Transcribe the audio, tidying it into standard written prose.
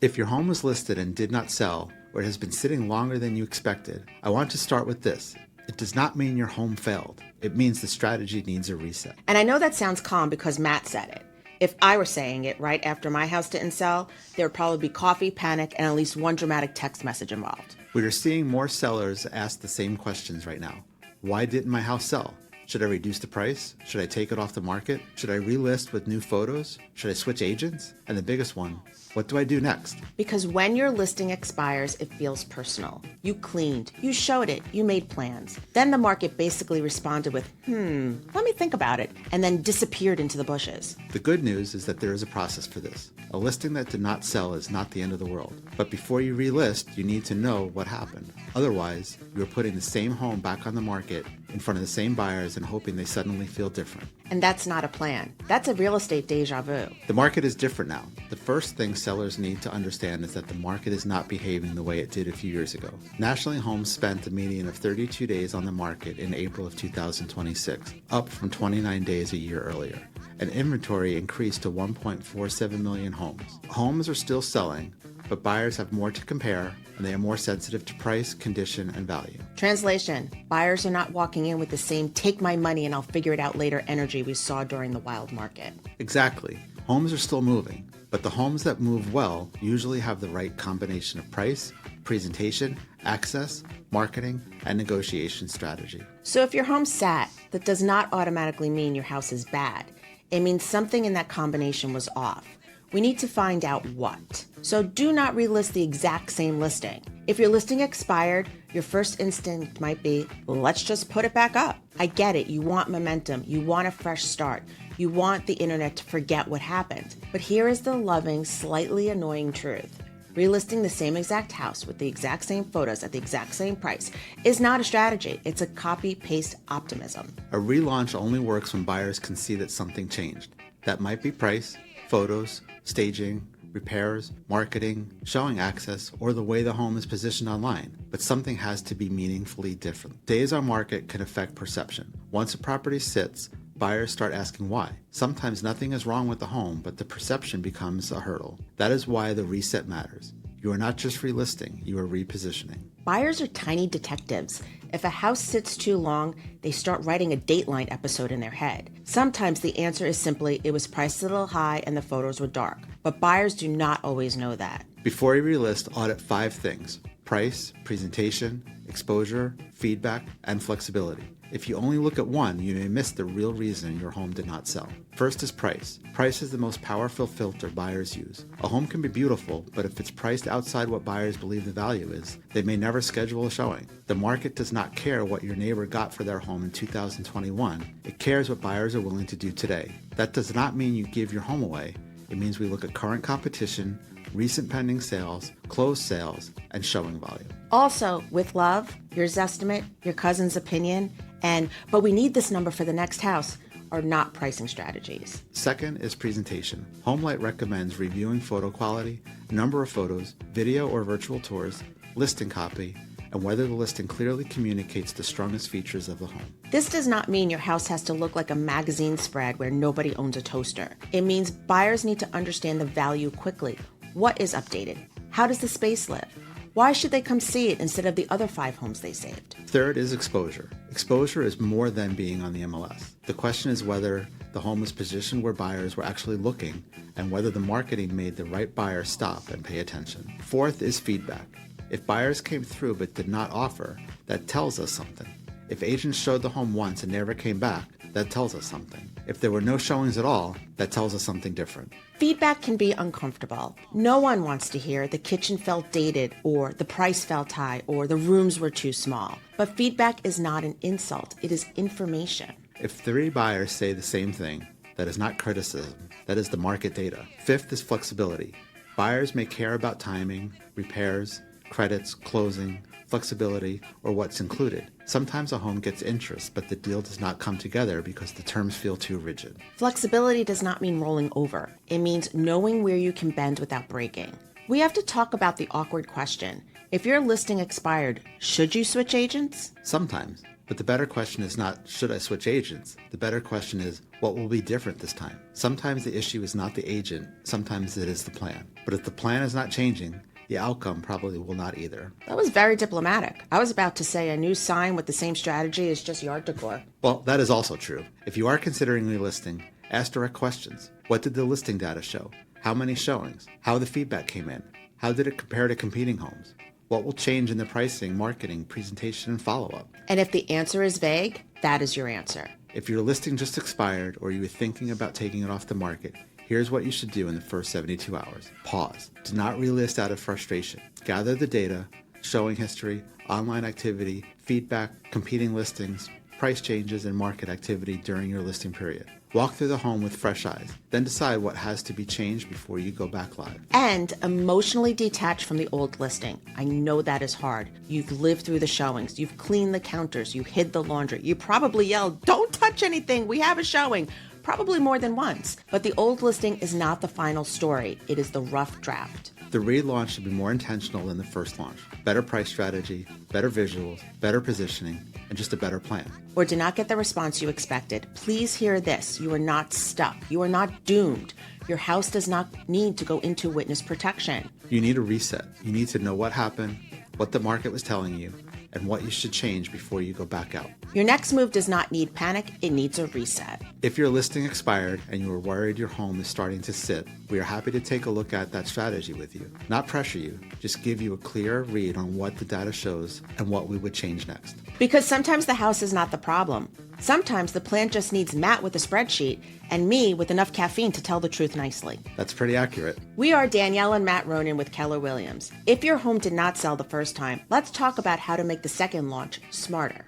If your home was listed and did not sell, or it has been sitting longer than you expected, I want to start with this. It does not mean your home failed. It means the strategy needs a reset. And I know that sounds calm because Matt said it. If I were saying it right after my house didn't sell, there would probably be coffee, panic, and at least one dramatic text message involved. We are seeing more sellers ask the same questions right now. Why didn't my house sell? Should I reduce the price? Should I take it off the market? Should I relist with new photos? Should I switch agents? And the biggest one, what do I do next? Because when your listing expires, it feels personal. You cleaned, you showed it, you made plans. Then the market basically responded with, let me think about it, and then disappeared into the bushes. The good news is that there is a process for this. A listing that did not sell is not the end of the world. But before you relist, you need to know what happened. Otherwise, you are putting the same home back on the market in front of the same buyers and hoping they suddenly feel different. And that's not a plan. That's a real estate deja vu. The market is different now. The first thing sellers need to understand is that the market is not behaving the way it did a few years ago. Nationally, homes spent a median of 32 days on the market in April of 2026, up from 29 days a year earlier. And inventory increased to 1.47 million homes. Homes are still selling, but buyers have more to compare, and they are more sensitive to price, condition, and value. Translation: buyers are not walking in with the same take my money and I'll figure it out later energy we saw during the wild market. Exactly. Homes are still moving, but the homes that move well usually have the right combination of price, presentation, access, marketing, and negotiation strategy. So if your home sat, that does not automatically mean your house is bad. It means something in that combination was off. We need to find out what. So do not relist the exact same listing. If your listing expired, your first instinct might be, let's just put it back up. I get it. You want momentum. You want a fresh start. You want the internet to forget what happened. But here is the loving, slightly annoying truth. Relisting the same exact house with the exact same photos at the exact same price is not a strategy. It's a copy-paste optimism. A relaunch only works when buyers can see that something changed. That might be price, photos, staging, repairs, marketing, showing access, or the way the home is positioned online. But something has to be meaningfully different. Days on market can affect perception. Once a property sits, buyers start asking why. Sometimes nothing is wrong with the home, but the perception becomes a hurdle. That is why the reset matters. You are not just relisting, you are repositioning. Buyers are tiny detectives. If a house sits too long, they start writing a Dateline episode in their head. Sometimes the answer is simply, it was priced a little high and the photos were dark. But buyers do not always know that. Before you relist, audit 5 things: price, presentation, exposure, feedback, and flexibility. If you only look at one, you may miss the real reason your home did not sell. First is price. Price is the most powerful filter buyers use. A home can be beautiful, but if it's priced outside what buyers believe the value is, they may never schedule a showing. The market does not care what your neighbor got for their home in 2021. It cares what buyers are willing to do today. That does not mean you give your home away. It means we look at current competition, recent pending sales, closed sales, and showing volume. Also, with love, your Zestimate, your cousin's opinion, but we need this number for the next house are not pricing strategies. Second is presentation. HomeLight recommends reviewing photo quality, number of photos, video or virtual tours, listing copy, and whether the listing clearly communicates the strongest features of the home. This does not mean your house has to look like a magazine spread where nobody owns a toaster. It means buyers need to understand the value quickly. What is updated? How does the space live? Why should they come see it instead of the other 5 homes they saved? Third is exposure. Exposure is more than being on the MLS. The question is whether the home was positioned where buyers were actually looking and whether the marketing made the right buyer stop and pay attention. Fourth is feedback. If buyers came through but did not offer, that tells us something. If agents showed the home once and never came back, that tells us something. If there were no showings at all, that tells us something different. Feedback can be uncomfortable. No one wants to hear the kitchen felt dated, or the price felt high, or the rooms were too small. But feedback is not an insult, it is information. If 3 buyers say the same thing, that is not criticism, that is the market data. Fifth is flexibility. Buyers may care about timing, repairs, credits, closing, flexibility, or what's included. Sometimes a home gets interest, but the deal does not come together because the terms feel too rigid. Flexibility does not mean rolling over. It means knowing where you can bend without breaking. We have to talk about the awkward question. If your listing expired, should you switch agents? Sometimes. But the better question is not, should I switch agents? The better question is, what will be different this time? Sometimes the issue is not the agent, sometimes it is the plan. But if the plan is not changing, the outcome probably will not either. That was very diplomatic. I was about to say a new sign with the same strategy is just yard decor. Well, that is also true. If you are considering relisting, ask direct questions. What did the listing data show? How many showings? How the feedback came in? How did it compare to competing homes? What will change in the pricing, marketing, presentation, and follow-up? And if the answer is vague, that is your answer. If your listing just expired or you were thinking about taking it off the market, here's what you should do in the first 72 hours. Pause. Do not relist out of frustration. Gather the data, showing history, online activity, feedback, competing listings, price changes, and market activity during your listing period. Walk through the home with fresh eyes, then decide what has to be changed before you go back live. And emotionally detach from the old listing. I know that is hard. You've lived through the showings. You've cleaned the counters. You hid the laundry. You probably yelled, "Don't touch anything. We have a showing." Probably more than once. But the old listing is not the final story. It is the rough draft. The relaunch should be more intentional than the first launch. Better price strategy, better visuals, better positioning, and just a better plan. Or did not get the response you expected. Please hear this. You are not stuck. You are not doomed. Your house does not need to go into witness protection. You need a reset. You need to know what happened, what the market was telling you, and what you should change before you go back out. Your next move does not need panic, it needs a reset. If your listing expired and you are worried your home is starting to sit, we are happy to take a look at that strategy with you. Not pressure you, just give you a clear read on what the data shows and what we would change next. Because sometimes the house is not the problem. Sometimes the plan just needs Matt with a spreadsheet and me with enough caffeine to tell the truth nicely. That's pretty accurate. We are Danielle and Matt Rownin with Keller Williams. If your home did not sell the first time, let's talk about how to make the second launch smarter.